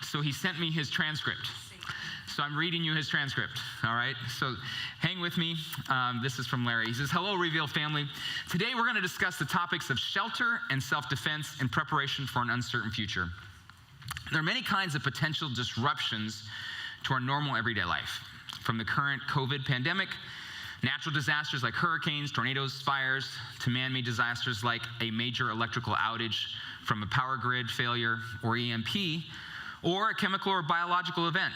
So he sent me his transcript. So I'm reading you his transcript, all right? So hang with me. This is from Larry. He says, "Hello, Reveal family. Today we're going to discuss the topics of shelter and self-defense in preparation for an uncertain future. There are many kinds of potential disruptions to our normal everyday life, from the current COVID pandemic, natural disasters like hurricanes, tornadoes, fires, to man-made disasters like a major electrical outage from a power grid failure or EMP, or a chemical or biological event."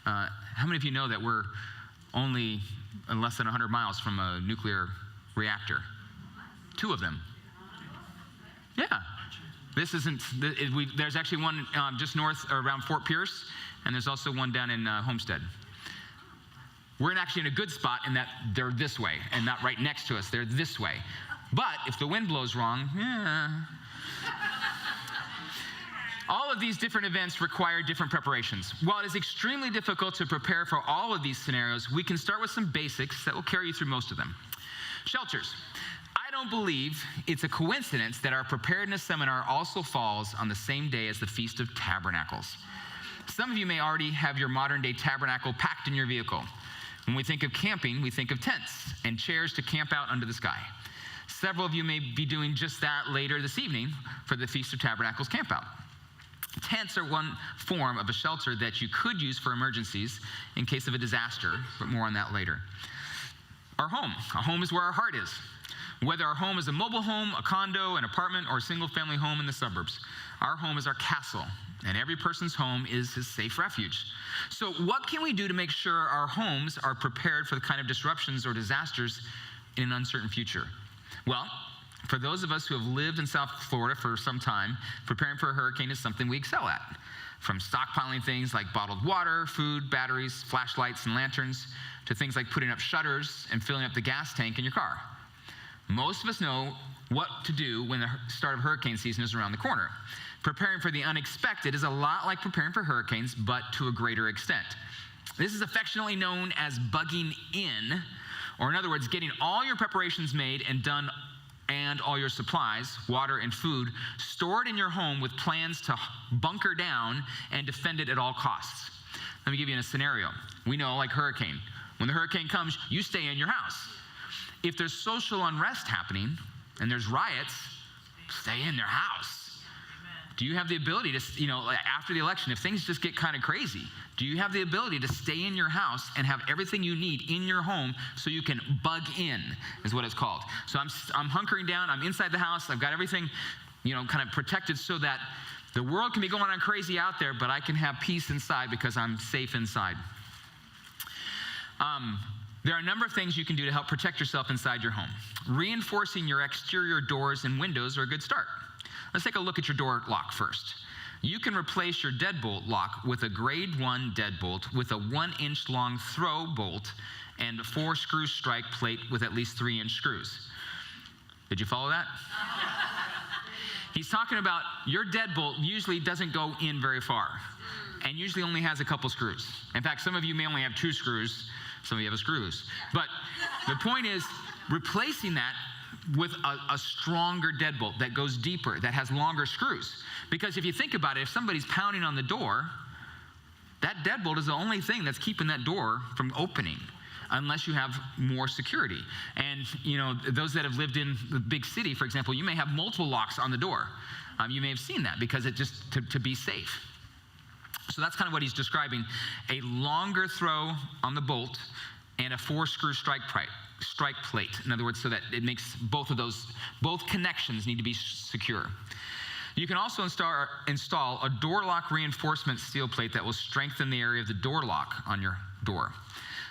How many of you know that we're only less than 100 miles from a nuclear reactor? 2 of them. Yeah. This isn't, there's actually one just north around Fort Pierce, and there's also one down in Homestead. We're actually in a good spot in that they're this way and not right next to us. They're this way. But if the wind blows wrong, all of these different events require different preparations. While it is extremely difficult to prepare for all of these scenarios, we can start with some basics that will carry you through most of them. Shelters. I don't believe it's a coincidence that our preparedness seminar also falls on the same day as the Feast of Tabernacles. Some of you may already have your modern day tabernacle packed in your vehicle. When we think of camping, we think of tents and chairs to camp out under the sky. Several of you may be doing just that later this evening for the Feast of Tabernacles campout. Tents are one form of a shelter that you could use for emergencies in case of a disaster, but more on that later. Our home. A home is where our heart is. Whether our home is a mobile home, a condo, an apartment, or a single-family home in the suburbs, our home is our castle, and every person's home is his safe refuge. So what can we do to make sure our homes are prepared for the kind of disruptions or disasters in an uncertain future? Well, for those of us who have lived in South Florida for some time, preparing for a hurricane is something we excel at. From stockpiling things like bottled water, food, batteries, flashlights, and lanterns, to things like putting up shutters and filling up the gas tank in your car. Most of us know what to do when the start of hurricane season is around the corner. Preparing for the unexpected is a lot like preparing for hurricanes, but to a greater extent. This is affectionately known as bugging in, or in other words, getting all your preparations made and done, and all your supplies, water and food, stored in your home with plans to bunker down and defend it at all costs. Let me give you a scenario. We know, like hurricane. When the hurricane comes, you stay in your house. If there's social unrest happening and there's riots, stay in their house. Do you have the ability to, after the election, if things just get kind of crazy, do you have the ability to stay in your house and have everything you need in your home so you can bug in, is what it's called. So I'm hunkering down, I'm inside the house, I've got everything, kind of protected so that the world can be going on crazy out there, but I can have peace inside because I'm safe inside. There are a number of things you can do to help protect yourself inside your home. Reinforcing your exterior doors and windows are a good start. Let's take a look at your door lock first. You can replace your deadbolt lock with a grade 1 deadbolt with a 1-inch long throw bolt and a 4-screw strike plate with at least 3-inch screws. Did you follow that? He's talking about your deadbolt usually doesn't go in very far and usually only has a couple screws. In fact, some of you may only have 2 screws, some of you have a screw loose. But the point is, replacing that with a stronger deadbolt that goes deeper, that has longer screws. Because if you think about it, if somebody's pounding on the door, that deadbolt is the only thing that's keeping that door from opening, unless you have more security. And those that have lived in the big city, for example, you may have multiple locks on the door. You may have seen that because it just to be safe. So that's kind of what he's describing: a longer throw on the bolt and a 4-screw strike plate. In other words, so that it makes both connections need to be secure. You can also install a door lock reinforcement steel plate that will strengthen the area of the door lock on your door.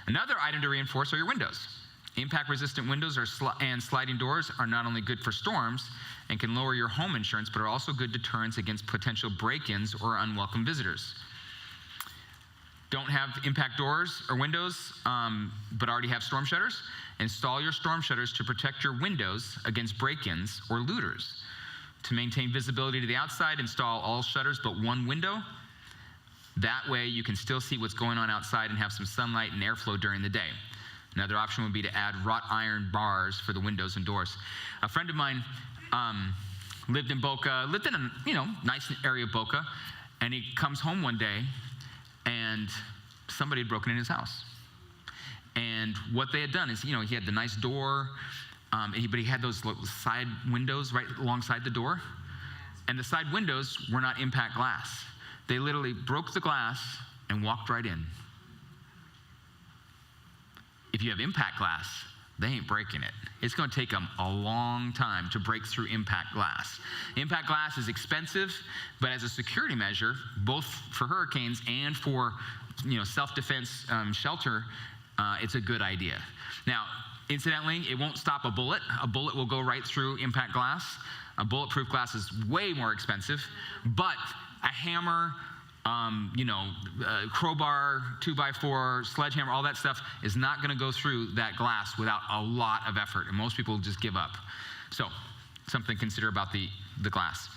Another item to reinforce are your windows. Impact-resistant windows and sliding doors are not only good for storms and can lower your home insurance, but are also good deterrents against potential break-ins or unwelcome visitors. Don't have impact doors or windows, but already have storm shutters? Install your storm shutters to protect your windows against break-ins or looters. To maintain visibility to the outside, install all shutters but one window. That way you can still see what's going on outside and have some sunlight and airflow during the day. Another option would be to add wrought iron bars for the windows and doors. A friend of mine lived in Boca, lived in a nice area of Boca, And he comes home one day, and somebody had broken in his house. And what they had done is, he had the nice door, but he had those side windows right alongside the door. And the side windows were not impact glass. They literally broke the glass and walked right in. If you have impact glass, they ain't breaking it. It's going to take them a long time to break through impact glass. Impact glass is expensive, but as a security measure, both for hurricanes and for self-defense shelter, it's a good idea. Now, incidentally, it won't stop a bullet. A bullet will go right through impact glass. A bulletproof glass is way more expensive, but a hammer, crowbar, 2x4, sledgehammer, all that stuff is not going to go through that glass without a lot of effort, and most people just give up. So, something to consider about the glass.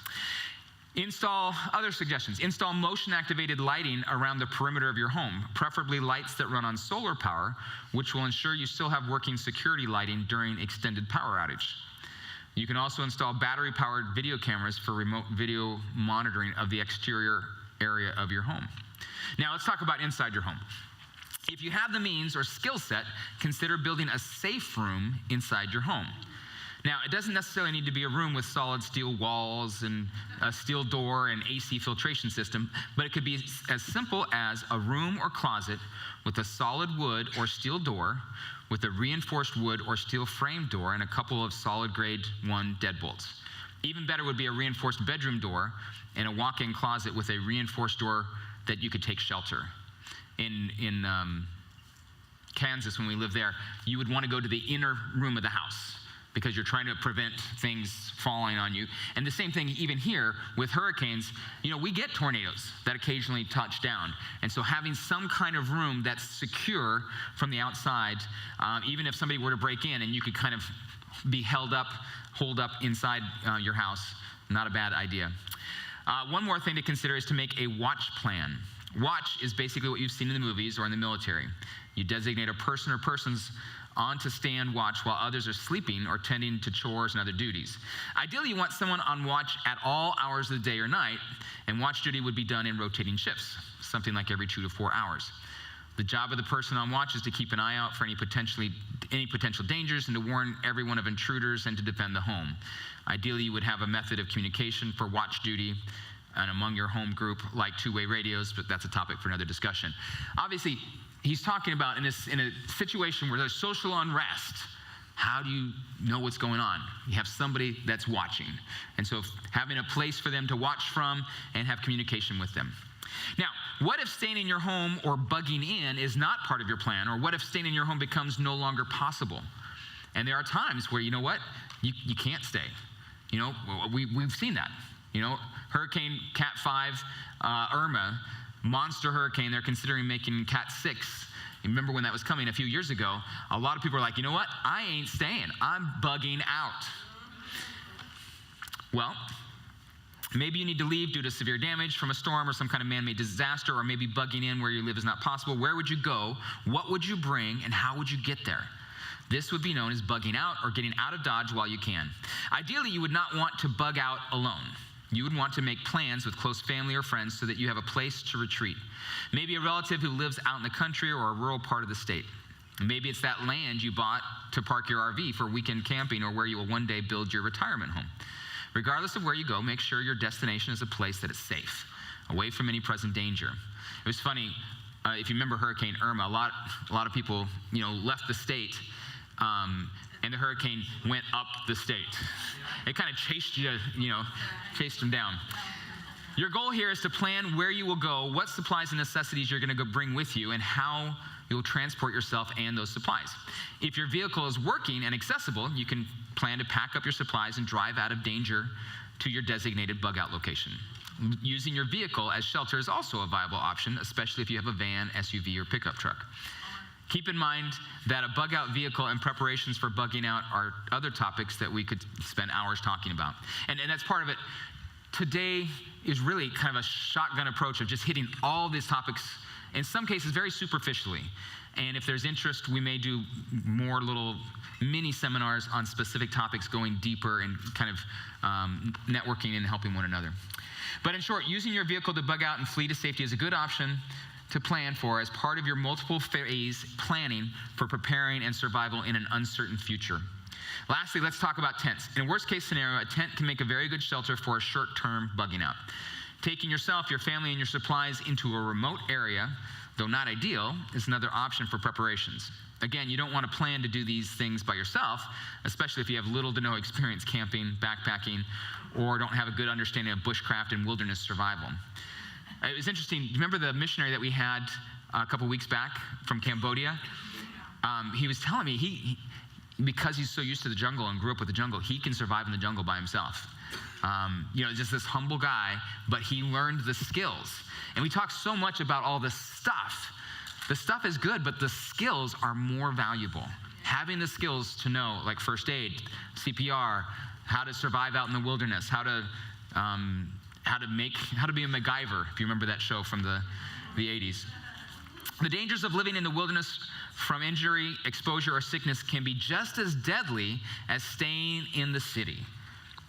Other suggestions. Install motion-activated lighting around the perimeter of your home, preferably lights that run on solar power, which will ensure you still have working security lighting during extended power outage. You can also install battery-powered video cameras for remote video monitoring of the exterior area of your home. Now let's talk about inside your home. If you have the means or skill set, consider building a safe room inside your home. Now, it doesn't necessarily need to be a room with solid steel walls and a steel door and AC filtration system, but it could be as simple as a room or closet with a solid wood or steel door, with a reinforced wood or steel frame door and a couple of solid grade 1 deadbolts. Even better would be a reinforced bedroom door and a walk-in closet with a reinforced door that you could take shelter. In Kansas, when we lived there, you would want to go to the inner room of the house because you're trying to prevent things falling on you. And the same thing even here with hurricanes, we get tornadoes that occasionally touch down. And so having some kind of room that's secure from the outside, even if somebody were to break in and you could kind of be holed up inside your house, not a bad idea. One more thing to consider is to make a watch plan. Watch is basically what you've seen in the movies or in the military. You designate a person or persons on to stand watch while others are sleeping or tending to chores and other duties. Ideally, you want someone on watch at all hours of the day or night, and watch duty would be done in rotating shifts, something like every 2 to 4 hours. The job of the person on watch is to keep an eye out for any potential dangers and to warn everyone of intruders and to defend the home. Ideally, you would have a method of communication for watch duty and among your home group, like two-way radios, but that's a topic for another discussion. Obviously, he's talking about in a situation where there's social unrest, how do you know what's going on? You have somebody that's watching. And so having a place for them to watch from and have communication with them. Now, what if staying in your home or bugging in is not part of your plan? Or what if staying in your home becomes no longer possible? And there are times where, you you can't stay. We've seen that. Hurricane Cat 5, Irma, monster hurricane, they're considering making Cat 6. You remember when that was coming a few years ago? A lot of people are like, you know what? I ain't staying. I'm bugging out. Well, maybe you need to leave due to severe damage from a storm or some kind of man-made disaster, or maybe bugging in where you live is not possible. Where would you go? What would you bring? And how would you get there? This would be known as bugging out or getting out of Dodge while you can. Ideally, you would not want to bug out alone. You would want to make plans with close family or friends so that you have a place to retreat. Maybe a relative who lives out in the country or a rural part of the state. Maybe it's that land you bought to park your RV for weekend camping or where you will one day build your retirement home. Regardless of where you go, make sure your destination is a place that is safe, away from any present danger. It was funny, if you remember Hurricane Irma, a lot of people, left the state, and the hurricane went up the state. It kind of chased chased them down. Your goal here is to plan where you will go, what supplies and necessities you're going to go bring with you, and how you'll transport yourself and those supplies. If your vehicle is working and accessible, you can plan to pack up your supplies and drive out of danger to your designated bug-out location. Using your vehicle as shelter is also a viable option, especially if you have a van, SUV, or pickup truck. Keep in mind that a bug-out vehicle and preparations for bugging out are other topics that we could spend hours talking about. And that's part of it. Today is really kind of a shotgun approach of just hitting all these topics in some cases very superficially. And if there's interest, we may do more little mini seminars on specific topics, going deeper and kind of networking and helping one another. But in short, using your vehicle to bug out and flee to safety is a good option to plan for as part of your multiple phase planning for preparing and survival in an uncertain future. Lastly, let's talk about tents. In a worst case scenario, a tent can make a very good shelter for a short-term bugging out. Taking yourself, your family, and your supplies into a remote area, though not ideal, is another option for preparations. Again, you don't want to plan to do these things by yourself, especially if you have little to no experience camping, backpacking, or don't have a good understanding of bushcraft and wilderness survival. It was interesting. Remember the missionary that we had a couple weeks back from Cambodia? He was telling me he because he's so used to the jungle and grew up with the jungle, he can survive in the jungle by himself. Just this humble guy, but he learned the skills. And we talk so much about all this stuff. The stuff is good, but the skills are more valuable. Having the skills to know, like first aid, CPR, how to survive out in the wilderness, how to be a MacGyver, if you remember that show from the 80s. The dangers of living in the wilderness from injury, exposure, or sickness can be just as deadly as staying in the city.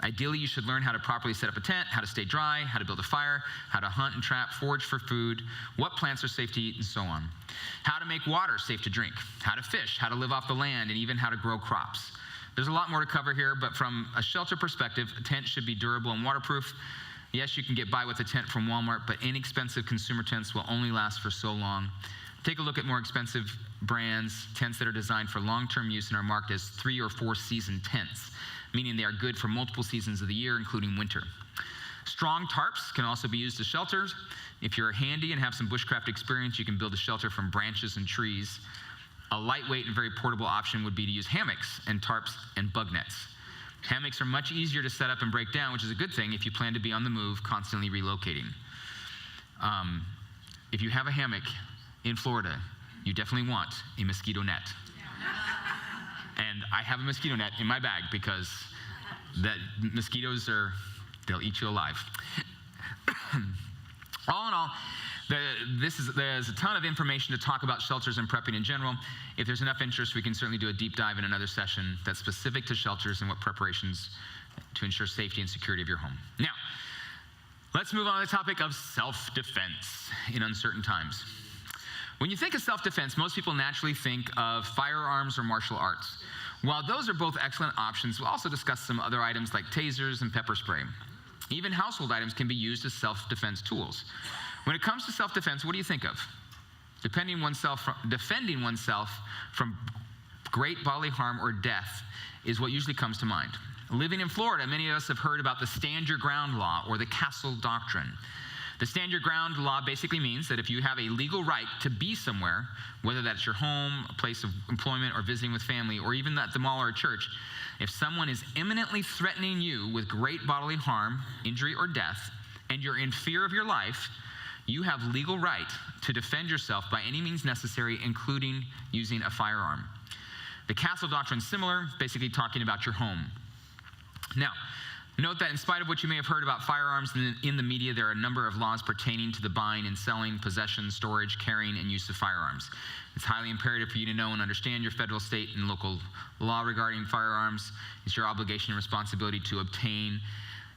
Ideally, you should learn how to properly set up a tent, how to stay dry, how to build a fire, how to hunt and trap, forage for food, what plants are safe to eat, and so on. How to make water safe to drink, how to fish, how to live off the land, and even how to grow crops. There's a lot more to cover here, but from a shelter perspective, a tent should be durable and waterproof. Yes, you can get by with a tent from Walmart, but inexpensive consumer tents will only last for so long. Take a look at more expensive brands, tents that are designed for long-term use and are marked as 3 or 4 season tents, meaning they are good for multiple seasons of the year, including winter. Strong tarps can also be used as shelters. If you're handy and have some bushcraft experience, you can build a shelter from branches and trees. A lightweight and very portable option would be to use hammocks and tarps and bug nets. Hammocks are much easier to set up and break down, which is a good thing if you plan to be on the move, constantly relocating. If you have a hammock in Florida, you definitely want a mosquito net. And I have a mosquito net in my bag because mosquitoes they'll eat you alive. All in all, there's a ton of information to talk about shelters and prepping in general. If there's enough interest, we can certainly do a deep dive in another session that's specific to shelters and what preparations to ensure safety and security of your home. Now, let's move on to the topic of self-defense in uncertain times. When you think of self-defense, most people naturally think of firearms or martial arts. While those are both excellent options, we'll also discuss some other items like tasers and pepper spray. Even household items can be used as self-defense tools. When it comes to self-defense, what do you think of? Defending oneself from great bodily harm or death is what usually comes to mind. Living in Florida, many of us have heard about the Stand Your Ground law or the Castle Doctrine. The Stand Your Ground law basically means that if you have a legal right to be somewhere, whether that's your home, a place of employment, or visiting with family, or even at the mall or a church, if someone is imminently threatening you with great bodily harm, injury, or death, and you're in fear of your life, you have legal right to defend yourself by any means necessary, including using a firearm. The Castle Doctrine is similar, basically talking about your home. Now, note that in spite of what you may have heard about firearms in the media, there are a number of laws pertaining to the buying and selling, possession, storage, carrying, and use of firearms. It's highly imperative for you to know and understand your federal, state, and local law regarding firearms. It's your obligation and responsibility to obtain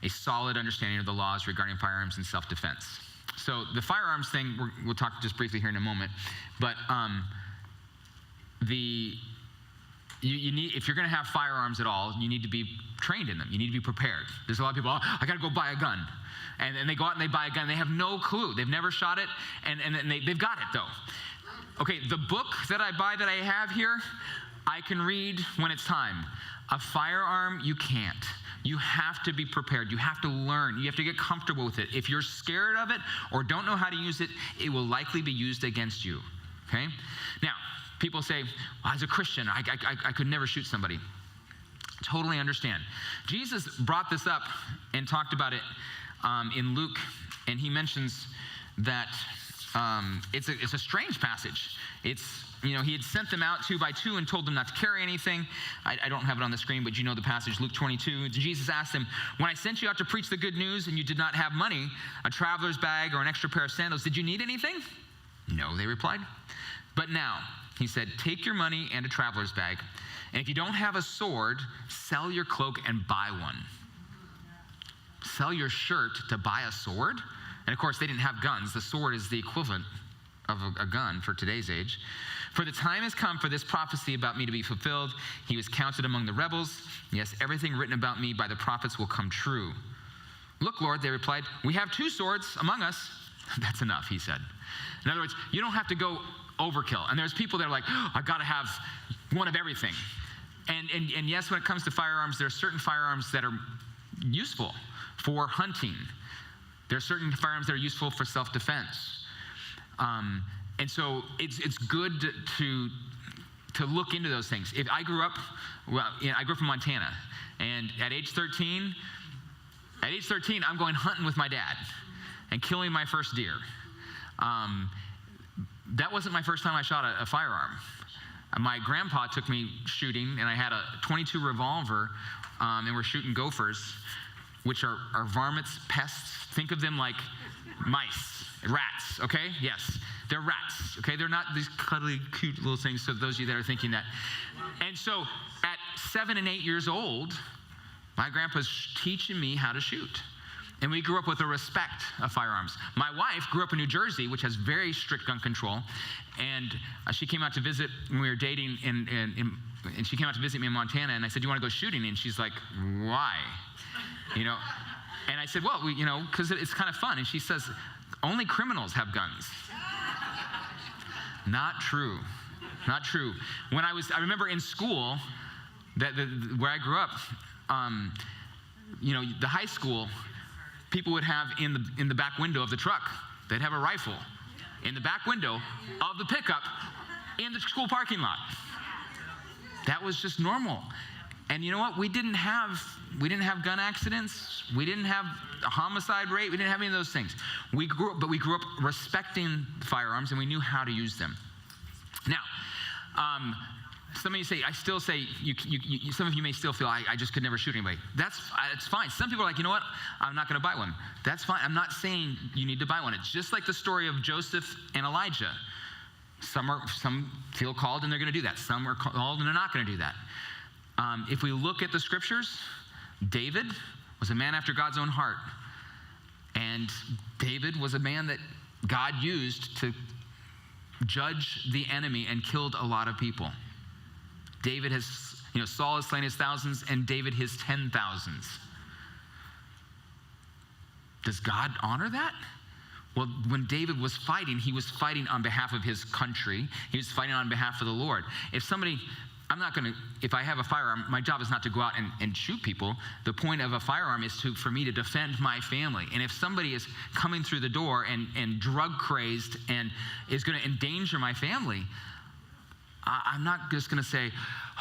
a solid understanding of the laws regarding firearms and self-defense. So the firearms thing, we'll talk just briefly here in a moment, but you need, if you're going to have firearms at all, you need to be trained in them. You need to be prepared. There's a lot of people, I got to go buy a gun. And they go out and they buy a gun. They have no clue. They've never shot it, and they've got it, though. Okay, the book that I buy that I have here, I can read when it's time. A firearm, you can't. You have to be prepared. You have to learn. You have to get comfortable with it. If you're scared of it or don't know how to use it, it will likely be used against you, okay? Now, people say, well, as a Christian, I could never shoot somebody. Totally understand. Jesus brought this up and talked about it in Luke, and he mentions that it's a strange passage. He had sent them out 2 by 2 and told them not to carry anything. I don't have it on the screen, but you know the passage, Luke 22. Jesus asked them, when I sent you out to preach the good news and you did not have money, a traveler's bag or an extra pair of sandals, did you need anything? No, they replied. But now, he said, take your money and a traveler's bag, and if you don't have a sword, sell your cloak and buy one. Sell your shirt to buy a sword? And of course, they didn't have guns. The sword is the equivalent of a gun for today's age. For the time has come for this prophecy about me to be fulfilled. He was counted among the rebels. Yes, everything written about me by the prophets will come true. Look, Lord, they replied, we have 2 swords among us. That's enough, he said. In other words, you don't have to go overkill. And there's people that are like, oh, I've got to have one of everything. And yes, when it comes to firearms, there are certain firearms that are useful for hunting. There are certain firearms that are useful for self-defense. And so it's good to look into those things. If I grew up, I grew up in Montana, and at age 13, I'm going hunting with my dad and killing my first deer. That wasn't my first time I shot a firearm. My grandpa took me shooting, and I had a .22 revolver, and we're shooting gophers, which are varmints, pests. Think of them like mice, rats, okay? Yes, they're rats, okay? They're not these cuddly, cute little things, so those of you that are thinking that. And so at 7 and 8 years old, my grandpa's teaching me how to shoot. And we grew up with a respect of firearms. My wife grew up in New Jersey, which has very strict gun control. And she came out to visit when we were dating, and she came out to visit me in Montana. And I said, do you want to go shooting? And she's like, why? You know? And I said, well, because it's kind of fun. And she says, only criminals have guns. Not true. Not true. I remember in school, where I grew up, the high school, people would have in the back window of the truck, they'd have a rifle in the back window of the pickup in the school parking lot. That was just normal. And you know what? We didn't have gun accidents. We didn't have a homicide rate. We didn't have any of those things. We grew up respecting firearms, and we knew how to use them. Now, some of you say, I still say, some of you may still feel, I just could never shoot anybody. That's fine. Some people are like, you know what? I'm not going to buy one. That's fine. I'm not saying you need to buy one. It's just like the story of Joseph and Elijah. Some feel called and they're going to do that. Some are called and they're not going to do that. If we look at the scriptures, David was a man after God's own heart. And David was a man that God used to judge the enemy and killed a lot of people. David Saul has slain his thousands, and David his 10,000s. Does God honor that? Well, when David was fighting, he was fighting on behalf of his country. He was fighting on behalf of the Lord. If I have a firearm, my job is not to go out and shoot people. The point of a firearm is for me to defend my family. And if somebody is coming through the door and drug crazed and is going to endanger my family, I'm not just going to say,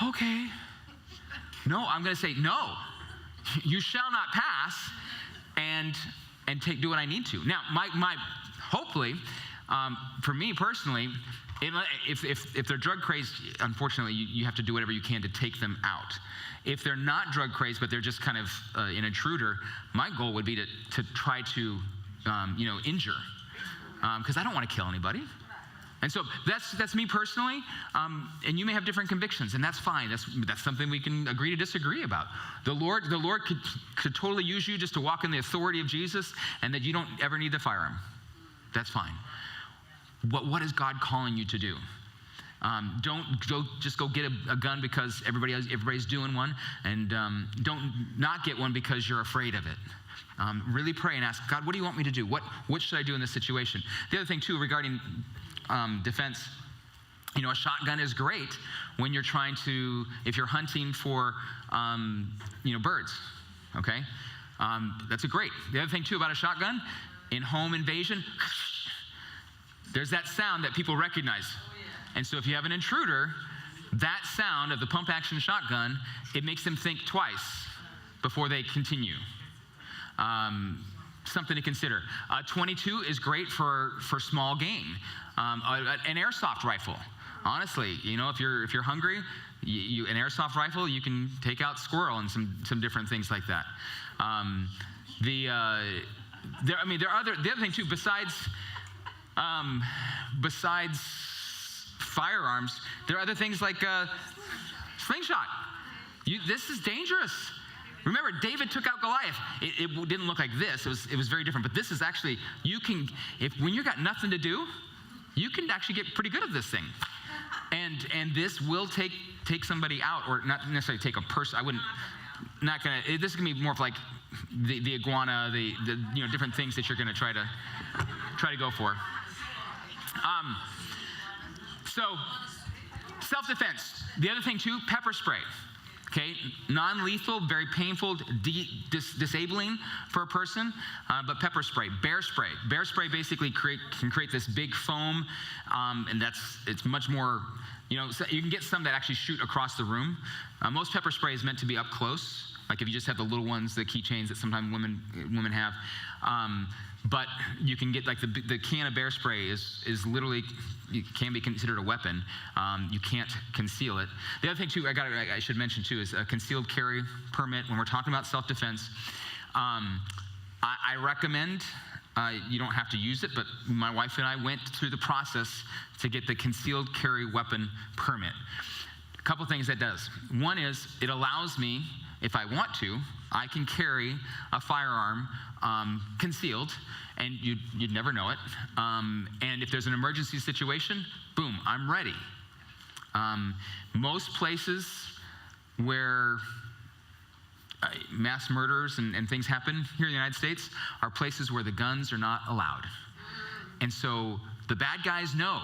okay. No, I'm going to say, no, you shall not pass, and do what I need to. Now, hopefully, for me personally, if they're drug crazed, unfortunately, you have to do whatever you can to take them out. If they're not drug crazed, but they're just kind of an intruder, my goal would be to try to, injure, because I don't want to kill anybody. And so that's me personally, and you may have different convictions, and that's fine. That's something we can agree to disagree about. The Lord could totally use you just to walk in the authority of Jesus, and that you don't ever need the firearm. That's fine. What is God calling you to do? Don't just go get a gun because everybody's doing one, and don't not get one because you're afraid of it. Really pray and ask God, what do you want me to do? What should I do in this situation? The other thing too regarding defense, a shotgun is great when you're if you're hunting for, birds, okay? That's great. The other thing too about a shotgun, in home invasion, there's that sound that people recognize. And so if you have an intruder, that sound of the pump action shotgun, it makes them think twice before they continue. Something to consider. 22 is great for small game. An airsoft rifle. Honestly, if you're hungry, an airsoft rifle, you can take out squirrel and some different things like that. The other thing too, besides Besides firearms, there are other things like slingshot. This is dangerous. Remember, David took out Goliath. It didn't look like this. It was very different. But this is actually, when you got nothing to do, you can actually get pretty good at this thing. And this will take somebody out, or not necessarily take a person. This is gonna be more of like the iguana, the different things that you're gonna try to go for. So self-defense. The other thing too, pepper spray. Okay, non-lethal, very painful, disabling for a person, but pepper spray, bear spray. Bear spray basically can create this big foam, and it's much more, so you can get some that actually shoot across the room. Most pepper spray is meant to be up close, like if you just have the little ones, the keychains that sometimes women have. But you can get like the can of bear spray is literally, it can be considered a weapon. You can't conceal it. The other thing too, I should mention too, is a concealed carry permit. When we're talking about self-defense, I recommend, you don't have to use it, but my wife and I went through the process to get the concealed carry weapon permit. A couple things that does. One is it allows me, if I want to, I can carry a firearm concealed, and you'd never know it. And if there's an emergency situation, boom, I'm ready. Most places where mass murders and things happen here in the United States are places where the guns are not allowed. And so the bad guys know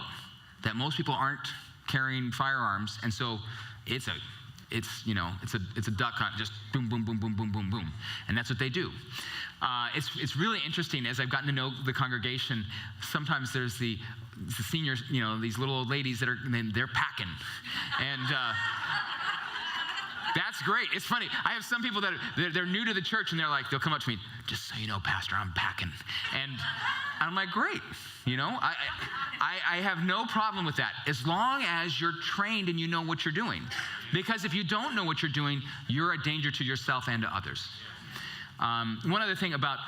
that most people aren't carrying firearms, and so it's a duck hunt, just boom, boom, boom, boom, boom, boom, boom. And that's what they do. It's really interesting as I've gotten to know the congregation. Sometimes there's the seniors, these little old ladies that they're packing. And that's great. It's funny. I have some people that they're new to the church, and they'll come up to me, just so you know, Pastor, I'm packing. And I'm like, great. I have no problem with that, as long as you're trained and you know what you're doing. Because if you don't know what you're doing, you're a danger to yourself and to others. One other thing about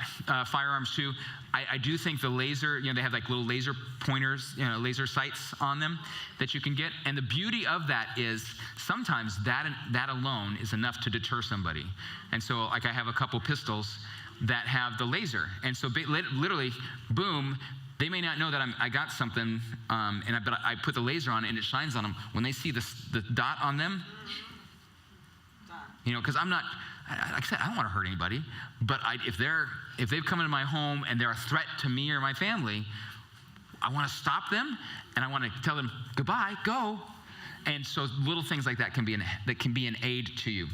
firearms too, I do think the laser, they have like little laser pointers, laser sights on them that you can get. And the beauty of that is sometimes that alone is enough to deter somebody. And so like I have a couple pistols that have the laser. And so literally, boom, they may not know that I got something, but I put the laser on and it shines on them. When they see the dot on them, because I'm not, like I said, I don't want to hurt anybody. But if they've come into my home and they're a threat to me or my family, I want to stop them and I want to tell them goodbye, go. And so little things like that can be an aid to you.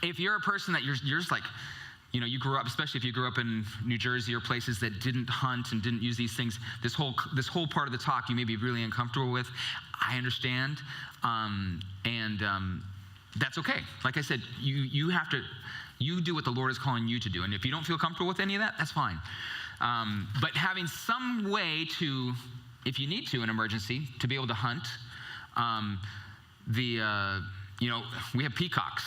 If you're a person that you're just like, you grew up, especially if you grew up in New Jersey or places that didn't hunt and didn't use these things, this whole part of the talk you may be really uncomfortable with. I understand, that's okay. Like I said, you do what the Lord is calling you to do, and if you don't feel comfortable with any of that, that's fine. But having some way to, if you need to, an emergency, to be able to hunt. We have peacocks.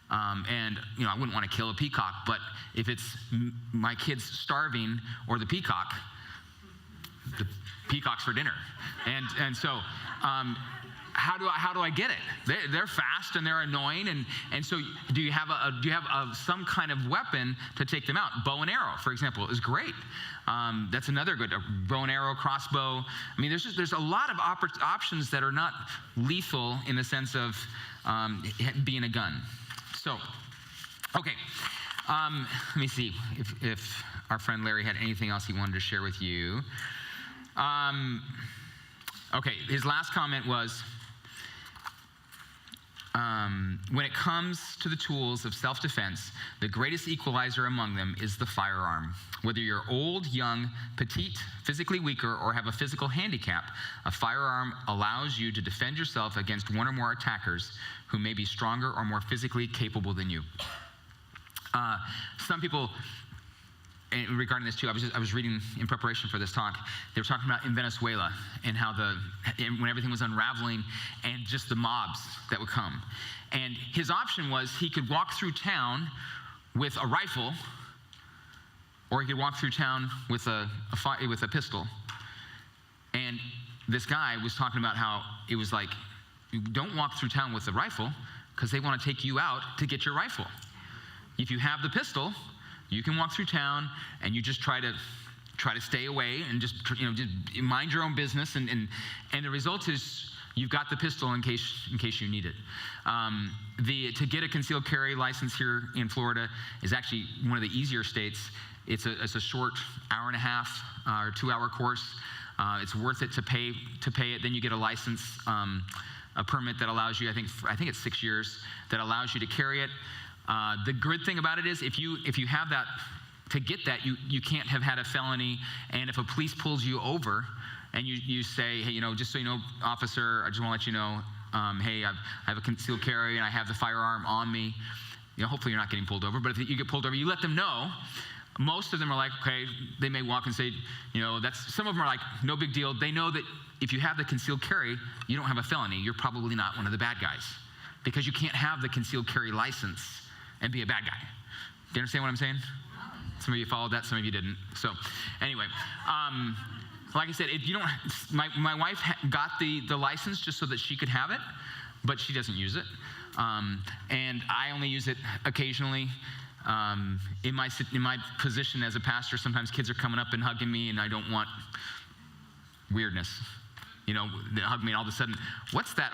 And I wouldn't want to kill a peacock, but if it's my kids starving or the peacock's for dinner, and so how do I get it? They're fast and they're annoying, and so do you have some kind of weapon to take them out? Bow and arrow, for example, is great. That's another good bow and arrow, crossbow. I mean, there's a lot of options that are not lethal in the sense of being a gun. So, okay, let me see if our friend Larry had anything else he wanted to share with you. Okay, his last comment was, when it comes to the tools of self-defense, the greatest equalizer among them is the firearm. Whether you're old, young, petite, physically weaker, or have a physical handicap, a firearm allows you to defend yourself against one or more attackers who may be stronger or more physically capable than you. Some people, and regarding this too, I was reading in preparation for this talk, they were talking about in Venezuela and how when everything was unraveling and just the mobs that would come. And his option was he could walk through town with a rifle or he could walk through town with a pistol. And this guy was talking about how it was like, you don't walk through town with a rifle because they want to take you out to get your rifle. If you have the pistol, you can walk through town and you just try to stay away and just mind your own business. And the result is you've got the pistol in case you need it. To get a concealed carry license here in Florida is actually one of the easier states. It's a short hour and a half or 2-hour course. It's worth it to pay it. Then you get a license, a permit that allows you, I think it's 6 years, that allows you to carry it. The good thing about it is if you have that, to get that, you can't have had a felony. And if a police pulls you over and you say, hey, just so you know, officer, I just want to let you know, hey, I have a concealed carry and I have the firearm on me. Hopefully you're not getting pulled over. But if you get pulled over, you let them know. Most of them are like, okay, they may walk and say, some of them are like, no big deal. They know that if you have the concealed carry, you don't have a felony. You're probably not one of the bad guys because you can't have the concealed carry license and be a bad guy. Do you understand what I'm saying? Some of you followed that, some of you didn't. So anyway, like I said, if you don't, my wife got the license just so that she could have it, but she doesn't use it. And I only use it occasionally. In my position as a pastor, sometimes kids are coming up and hugging me, and I don't want weirdness. They hug me, and all of a sudden, what's that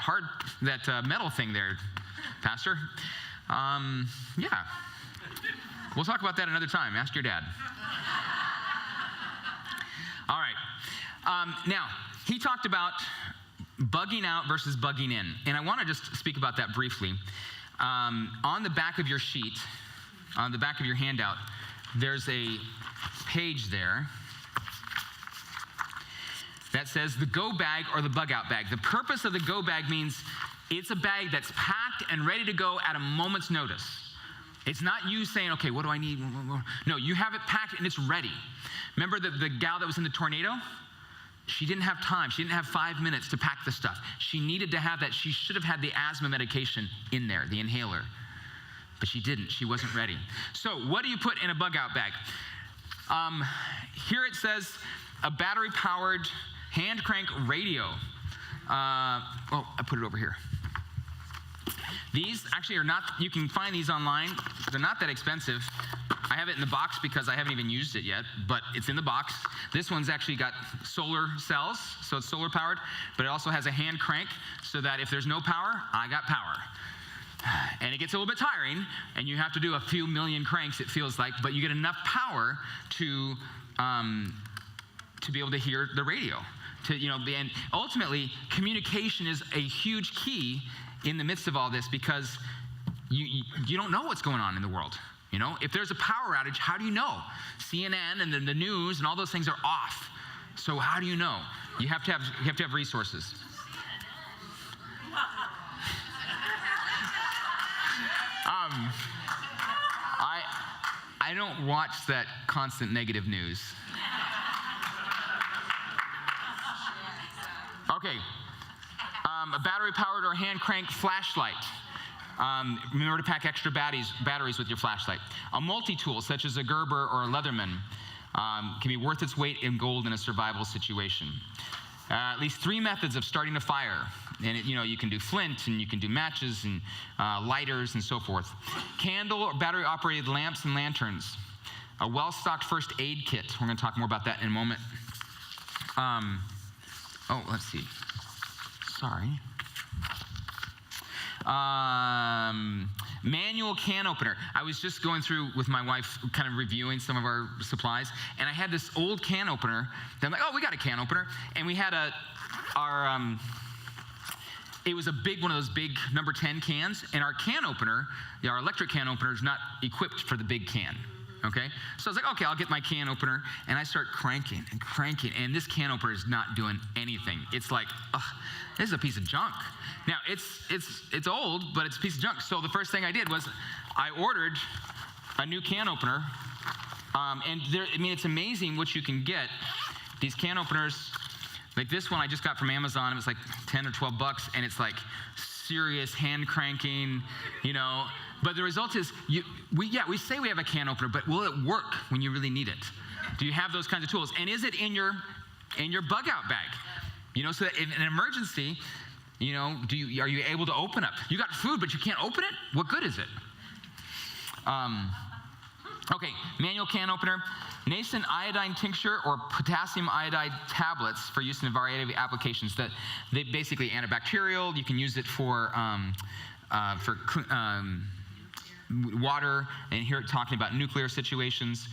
metal thing there, Pastor? Yeah. We'll talk about that another time. Ask your dad. All right. Now, he talked about bugging out versus bugging in, and I want to just speak about that briefly. On the back of your sheet, on the back of your handout, there's a page there that says the go bag or the bug out bag. The purpose of the go bag means it's a bag that's packed and ready to go at a moment's notice. It's not you saying, okay, what do I need? No, you have it packed and it's ready. Remember the gal that was in the tornado? She didn't have time. She didn't have 5 minutes to pack the stuff. She needed to have that. She should have had the asthma medication in there, the inhaler. But she didn't. She wasn't ready. So what do you put in a bug out bag? Here it says a battery-powered hand crank radio. I put it over here. These actually are not, you can find these online. They're not that expensive. I have it in the box because I haven't even used it yet, but it's in the box. This one's actually got solar cells, so it's solar powered, but it also has a hand crank so that if there's no power, I got power. And it gets a little bit tiring, and you have to do a few million cranks, it feels like, but you get enough power to be able to hear the radio. And ultimately, communication is a huge key in the midst of all this because you don't know what's going on in the world. If there's a power outage, how do you know? CNN and the news and all those things are off. So how do you know? You have to have resources. I don't watch that constant negative news. Okay. A battery-powered or hand-cranked flashlight. Remember to pack extra batteries with your flashlight. A multi-tool, such as a Gerber or a Leatherman, can be worth its weight in gold in a survival situation. At least 3 methods of starting a fire. And you can do flint, and you can do matches, and lighters, and so forth. Candle or battery-operated lamps and lanterns. A well-stocked first aid kit. We're going to talk more about that in a moment. Let's see. Sorry. Manual can opener. I was just going through with my wife, kind of reviewing some of our supplies, and I had this old can opener. Then I'm like, we got a can opener, and we had it was a big one of those big number 10 cans, and our can opener, our electric can opener, is not equipped for the big can. Okay? So I was like, okay, I'll get my can opener, and I start cranking, and this can opener is not doing anything. It's like, this is a piece of junk. Now, it's old, but it's a piece of junk. So the first thing I did was I ordered a new can opener, and it's amazing what you can get. These can openers, like this one I just got from Amazon, it was like 10 or 12 bucks, and it's like serious hand cranking, But the result is, we say we have a can opener, but will it work when you really need it? Do you have those kinds of tools? And is it in your bug out bag? So that in an emergency, are you able to open up? You got food, but you can't open it? What good is it? Okay, manual can opener. Nascent iodine tincture or potassium iodide tablets for use in a variety of applications. They basically antibacterial. You can use it for water, and here talking about nuclear situations.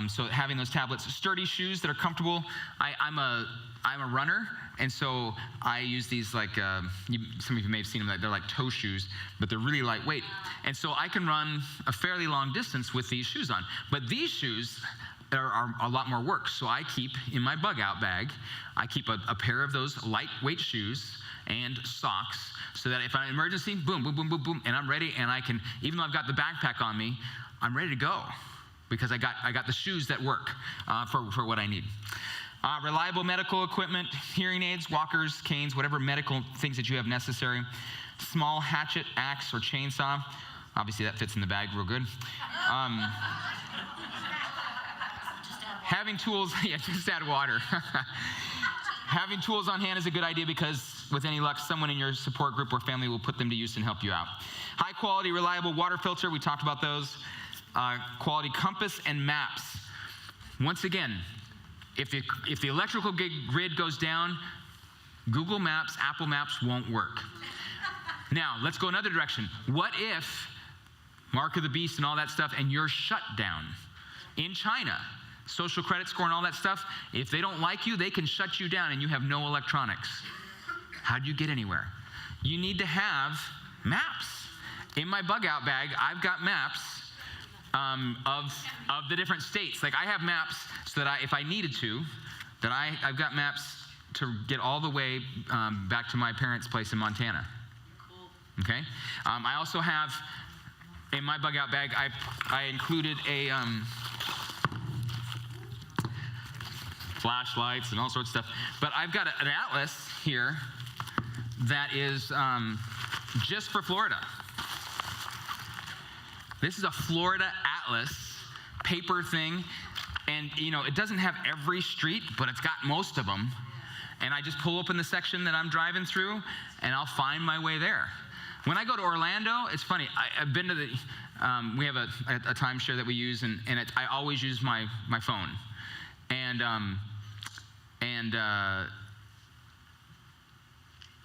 So having those tablets. Sturdy shoes that are comfortable. I'm a runner, and so I use these some of you may have seen them, they're like toe shoes, but they're really lightweight. And so I can run a fairly long distance with these shoes on. But these shoes are a lot more work. So I keep in my bug out bag, I keep a pair of those lightweight shoes and socks, so that if I'm in an emergency, boom, boom, boom, boom, boom, and I'm ready, and I can, even though I've got the backpack on me, I'm ready to go, because I got the shoes that work for what I need. Reliable medical equipment, hearing aids, walkers, canes, whatever medical things that you have necessary. Small hatchet, axe, or chainsaw. Obviously that fits in the bag real good. Having tools, just add water. Having tools on hand is a good idea, because with any luck, someone in your support group or family will put them to use and help you out. High quality, reliable water filter, we talked about those. Quality compass and maps. Once again, if the electrical grid goes down, Google Maps, Apple Maps won't work. Now, let's go another direction. What if Mark of the Beast and all that stuff, and you're shut down in China? Social credit score and all that stuff, if they don't like you, they can shut you down and you have no electronics. How do you get anywhere? You need to have maps. In my bug out bag, I've got maps of the different states. Like I have maps so that if I needed to, I've got maps to get all the way back to my parents' place in Montana. Okay? I also have, in my bug out bag, I included a flashlights and all sorts of stuff. But I've got an atlas here that is just for Florida. This is a Florida atlas, paper thing, and it doesn't have every street, but it's got most of them. And I just pull open the section that I'm driving through, and I'll find my way there. When I go to Orlando, it's funny. I've been to we have a timeshare that we use, and I always use my phone. And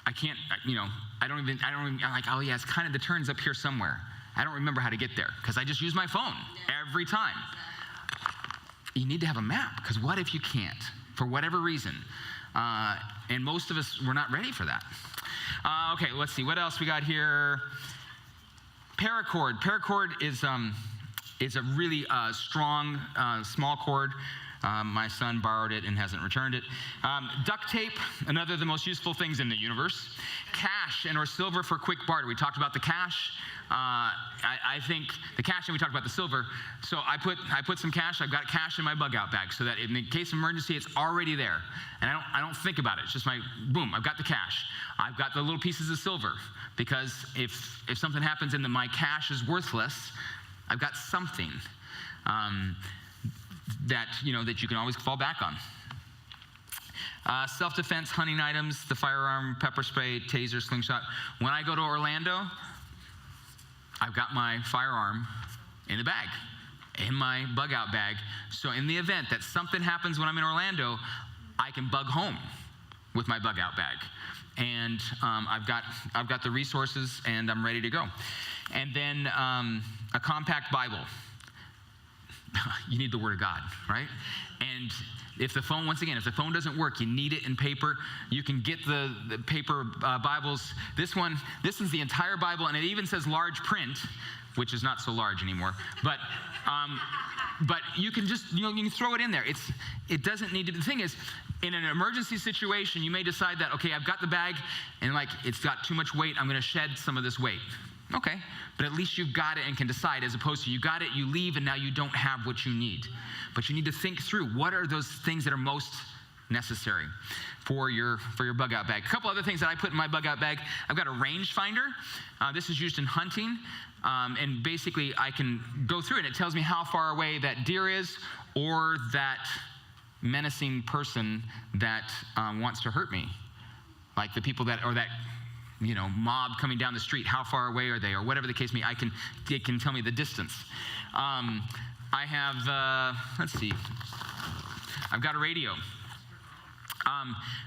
I can't, I don't even, I'm like, oh yeah, it's kind of the turn's up here somewhere. I don't remember how to get there, because I just use my phone every time. You need to have a map, because what if you can't, for whatever reason? And most of us, we're not ready for that. Okay, let's see, what else we got here? Paracord. Paracord is a really strong, small cord. My son borrowed it and hasn't returned it. Duct tape, another of the most useful things in the universe. Cash and or silver for quick barter. We talked about the cash. I think the cash, and we talked about the silver. So I put some cash. I've got cash in my bug out bag, so that in the case of emergency, it's already there, and I don't think about it. It's just my boom. I've got the cash. I've got the little pieces of silver, because if something happens and my cash is worthless, I've got something. That you can always fall back on. Self-defense, hunting items, the firearm, pepper spray, taser, slingshot. When I go to Orlando, I've got my firearm in the bag, in my bug out bag. So in the event that something happens when I'm in Orlando, I can bug home with my bug out bag. And I've got the resources, and I'm ready to go. And then a compact Bible. You need the Word of God, right? And if the phone, once again, if the phone doesn't work, you need it in paper. You can get the paper Bibles. This is the entire Bible, and it even says large print, which is not so large anymore. But you can just, you can throw it in there. It doesn't need to. The thing is, in an emergency situation, you may decide that, okay, I've got the bag, and it's got too much weight. I'm going to shed some of this weight. Okay, but at least you've got it and can decide, as opposed to you got it, you leave, and now you don't have what you need. But you need to think through, what are those things that are most necessary for your bug out bag. A couple other things that I put in my bug out bag. I've got a range finder. This is used in hunting, and basically I can go through it and it tells me how far away that deer is or that menacing person that wants to hurt me. Like the people that, or that, mob coming down the street, how far away are they, or whatever the case may be, it can tell me the distance. I have, let's see, I've got a radio.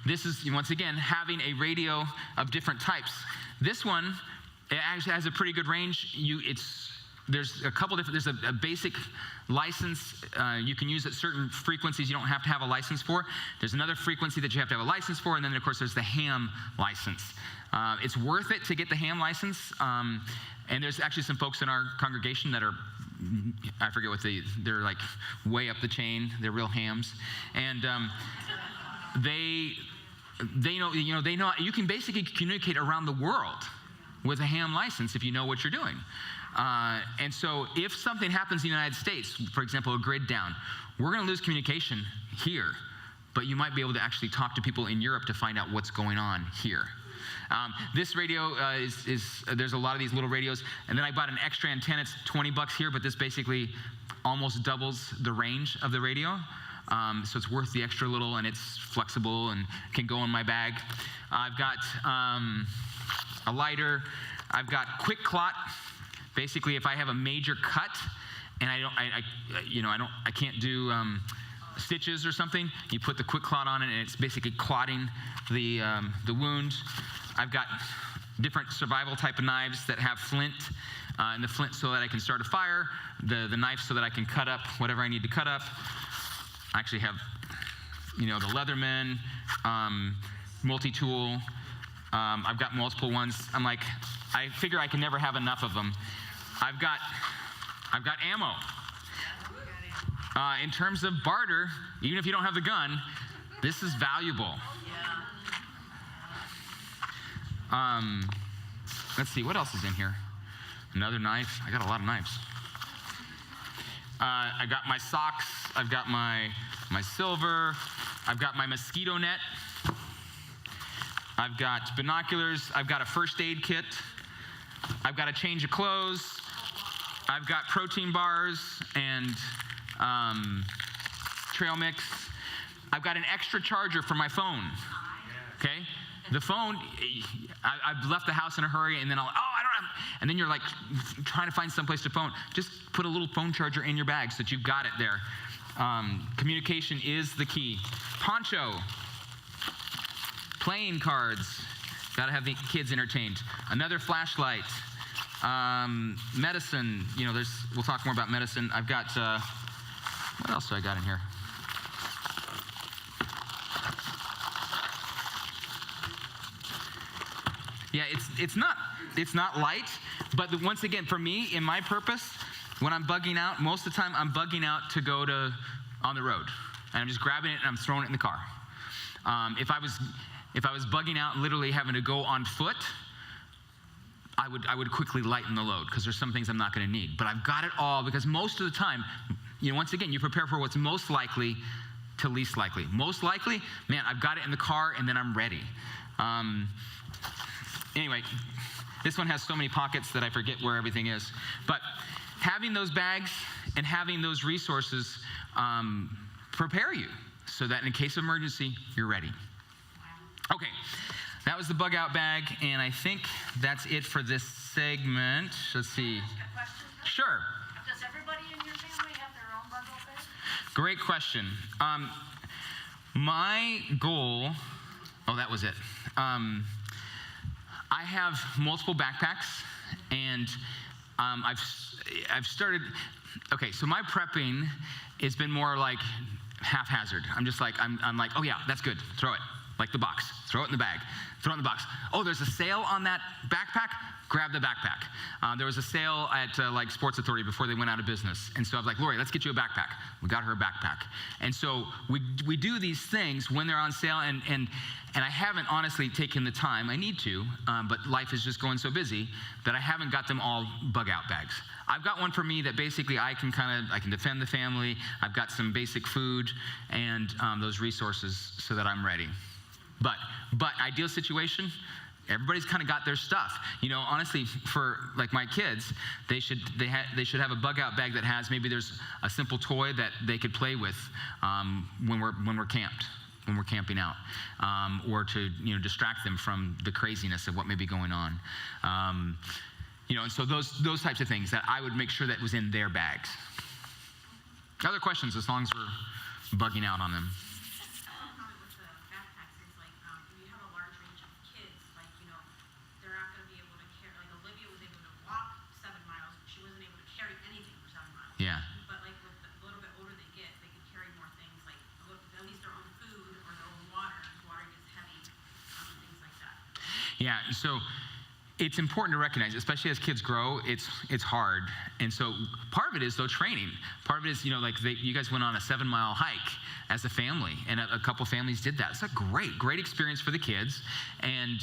This is, once again, having a radio of different types. This one, it actually has a pretty good range. There's a couple different, there's a basic license. You can use at certain frequencies you don't have to have a license for. There's another frequency that you have to have a license for, and then of course there's the ham license. It's worth it to get the ham license, and there's actually some folks in our congregation that are, I forget what they're like way up the chain. They're real hams, and they know you can basically communicate around the world with a ham license if you know what you're doing. And so if something happens in the United States, for example, a grid down, we're going to lose communication here, but you might be able to actually talk to people in Europe to find out what's going on here. This radio there's a lot of these little radios, and then I bought an extra antenna. It's $20 here, but this basically almost doubles the range of the radio. So it's worth the extra little, and it's flexible and can go in my bag. I've got a lighter. I've got Quick Clot. Basically, if I have a major cut and I can't do stitches or something, you put the Quick Clot on it, and it's basically clotting the wound. I've got different survival type of knives that have flint, and the flint so that I can start a fire, the knife so that I can cut up whatever I need to cut up. I actually have, the Leatherman, multi-tool. I've got multiple ones. I figure I can never have enough of them. I've got ammo. In terms of barter, even if you don't have the gun, this is valuable. Let's see, what else is in here? Another knife. I got a lot of knives. I got my socks. I've got my silver. I've got my mosquito net. I've got binoculars. I've got a first aid kit. I've got a change of clothes. I've got protein bars and trail mix. I've got an extra charger for my phone. Okay? The phone, I've left the house in a hurry, and then I don't have, and then you're like trying to find someplace to phone. Just put a little phone charger in your bag so that you've got it there. Communication is the key. Poncho, playing cards, got to have the kids entertained. Another flashlight, medicine. We'll talk more about medicine. I've got, what else do I got in here? Yeah, it's not light, but once again, for me, in my purpose, when I'm bugging out, most of the time I'm bugging out to go on the road, and I'm just grabbing it and I'm throwing it in the car. If I was bugging out, literally having to go on foot, I would quickly lighten the load because there's some things I'm not going to need. But I've got it all because most of the time, once again, you prepare for what's most likely to least likely. Most likely, man, I've got it in the car and then I'm ready. Anyway, this one has so many pockets that I forget where everything is. But having those bags and having those resources prepare you so that in case of emergency, you're ready. Okay, that was the bug out bag, and I think that's it for this segment. Let's see. Sure. Does everybody in your family have their own bug out bag? Great question. My goal, that was it. I have multiple backpacks, and I've started, okay, so my prepping has been more like haphazard. I'm just like, I'm like, oh yeah, that's good, throw it. like the box. Throw it in the bag. Throw it in the box. Oh, there's a sale on that backpack? Grab the backpack. There was a sale at like Sports Authority before they went out of business. And so I was like, Lori, let's get you a backpack. We got her a backpack. And so we do these things when they're on sale, and I haven't honestly taken the time. I need to, but life is just going so busy that I haven't got them all bug out bags. I've got one for me that basically I can defend the family. I've got some basic food and those resources so that I'm ready. But ideal situation, everybody's kind of got their stuff. You know, honestly, for like my kids, they should have a bug out bag that has, maybe there's a simple toy that they could play with when we're camped, when we're camping out, or to distract them from the craziness of what may be going on. And so those types of things that I would make sure that was in their bags. Other questions, as long as we're bugging out on them. Yeah. But like with the little bit older they get, they can carry more things, like at least their own food or their own water. Water gets heavy, things like that. Yeah. So it's important to recognize, especially as kids grow, it's hard. And so part of it is though training. Part of it is you guys went on a 7-mile hike as a family, and a couple families did that. It's a great experience for the kids. And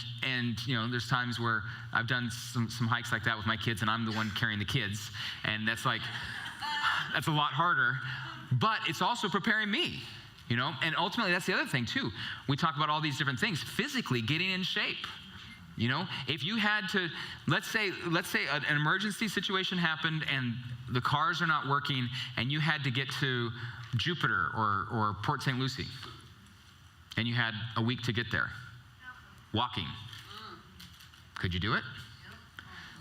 there's times where I've done some hikes like that with my kids, and I'm the one carrying the kids, and that's a lot harder, but it's also preparing me, and ultimately that's the other thing too. We talk about all these different things, physically getting in shape. If you had to, let's say an emergency situation happened and the cars are not working and you had to get to Jupiter or Port St. Lucie, and you had a week to get there, walking, could you do it?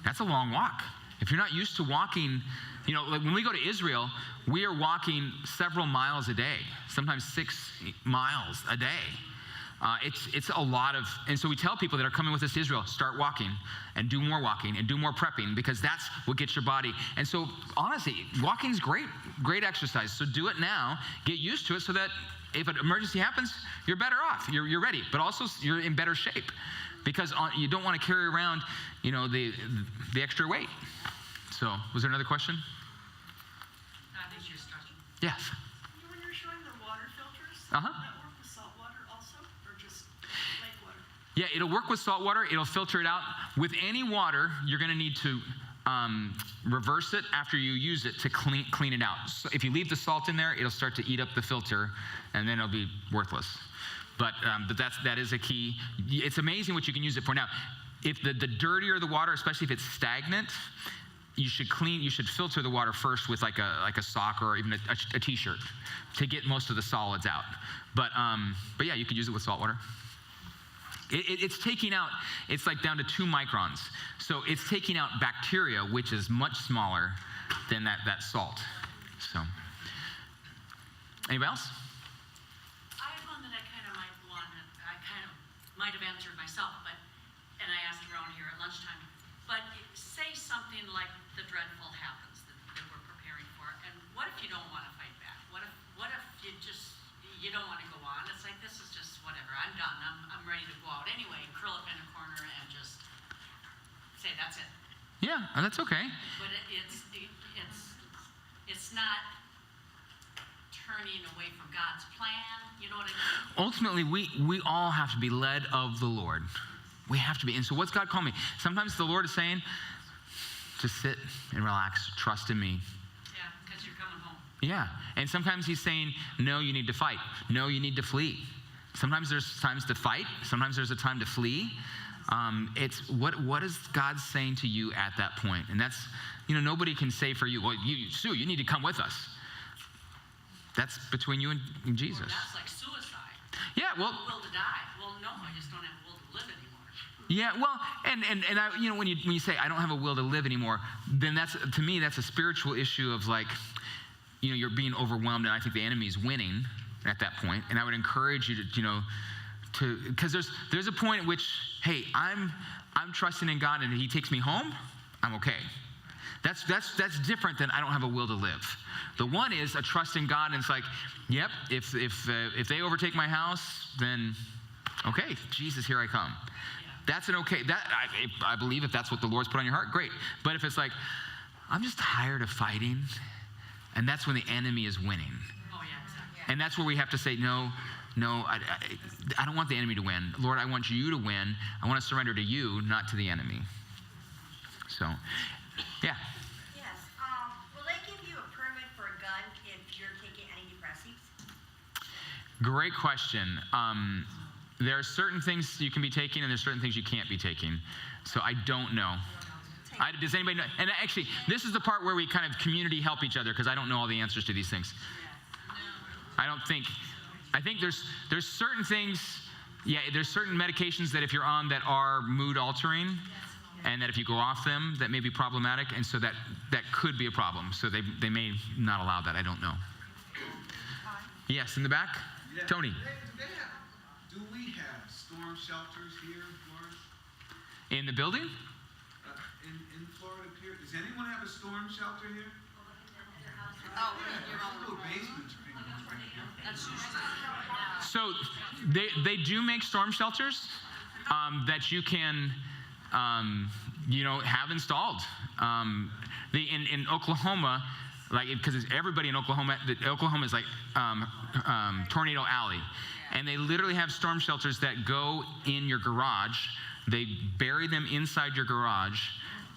That's a long walk. If you're not used to walking, like when we go to Israel, we are walking several miles a day, sometimes 6 miles a day. It's a lot of, and so we tell people that are coming with us to Israel, start walking and do more walking and do more prepping, because that's what gets your body. And so honestly, walking is great exercise. So do it now, get used to it so that if an emergency happens, you're better off, you're ready, but also you're in better shape, because you don't want to carry around, the extra weight. So, was there another question? I think you're stretching. Yes. When you're showing the water filters, Uh-huh. will that work with salt water also, or just lake water? Yeah, it'll work with salt water. It'll filter it out. With any water, you're going to need to reverse it after you use it to clean it out. So if you leave the salt in there, it'll start to eat up the filter, and then it'll be worthless. But that is a key. It's amazing what you can use it for. Now, if the dirtier the water, especially if it's stagnant, you should filter the water first with like a sock or even a t-shirt to get most of the solids out. But yeah, you could use it with salt water. It's taking out, it's like down to 2 microns. So it's taking out bacteria, which is much smaller than that salt. So, anybody else? I have one that I kind of might have answered myself, and I asked around here at lunchtime. But say something like the dreadful happens that we're preparing for, and what if you don't want to fight back? What if you don't want to go on? It's like, this is just whatever. I'm done. I'm ready to go out anyway. Curl up in a corner and just say that's it. Yeah, that's okay. But it's not turning away from God's plan. You know what I mean? Ultimately, we all have to be led of the Lord. We have to be. And so what's God calling me? Sometimes the Lord is saying, just sit and relax, trust in me. Yeah, because you're coming home. Yeah, and sometimes he's saying, no, you need to fight. No, you need to flee. Sometimes there's times to fight. Sometimes there's a time to flee. It's what is God saying to you at that point? And that's, nobody can say for you, well, Sue, you need to come with us. That's between you and Jesus. Or that's like suicide. Yeah, well. Will to die. Well, no, I just don't have a will to live anymore. Yeah, well, and I, when you say I don't have a will to live anymore, then to me that's a spiritual issue of like, you're being overwhelmed, and I think the enemy is winning at that point. And I would encourage you to because there's a point at which, hey, I'm trusting in God, and if He takes me home, I'm okay. That's different than I don't have a will to live. The one is a trust in God, and it's like, yep, if they overtake my house, then Okay, Jesus, here I come. That's an okay, I believe if that's what the Lord's put on your heart, great. But if it's like, I'm just tired of fighting, and that's when the enemy is winning. Oh, yeah, exactly. And that's where we have to say, no, I don't want the enemy to win. Lord, I want you to win. I want to surrender to you, not to the enemy. So, yeah. Yes. Will they give you a permit for a gun if you're taking antidepressants? Great question. There are certain things you can be taking, and there's certain things you can't be taking. So I don't know. Does anybody know? And actually, this is the part where we kind of community help each other, because I don't know all the answers to these things. I think there's certain things, there's certain medications that if you're on that are mood altering, and that if you go off them, that may be problematic, and so that could be a problem. So they may not allow that. I don't know. Yes, in the back? Yeah. Tony. Do we have storm shelters here in Florida? In the building? In Florida, period. Does anyone have a storm shelter here? Oh, Little basements or anything. That's usually, So they do make storm shelters that you can, have installed. In Oklahoma, because everybody in Oklahoma, Oklahoma is like Tornado Alley. And they literally have storm shelters that go in your garage. They bury them inside your garage.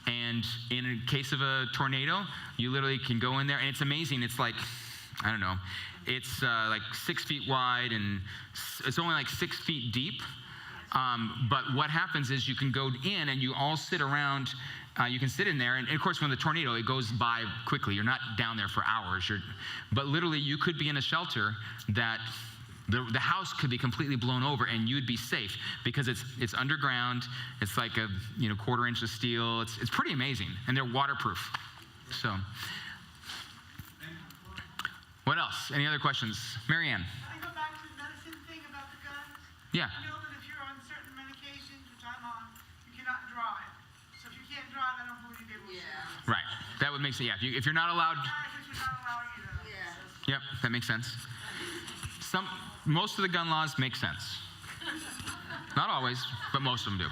And in a case of a tornado, you literally can go in there. And it's amazing. It's like, I don't know. It's like 6 feet wide, and it's only like 6 feet deep. But what happens is you can go in and you all sit around. You can sit in there. And of course, when the tornado, it goes by quickly. You're not down there for hours. But literally, you could be in a shelter that the house could be completely blown over, and you'd be safe because it's underground. It's like a 1/4 inch of steel. It's pretty amazing, and they're waterproof. So, what else? Any other questions, Marianne? I go back to the medicine thing about the guns. Yeah. You know that if you're on certain medications, which I'm on, you cannot drive. So if you can't drive, I don't believe they will. Yeah. Right. That would make sense. Yeah. If you're not allowed. You're not allowing you to. Yep. Yeah. That makes sense. Most of the gun laws make sense. Not always, but most of them do.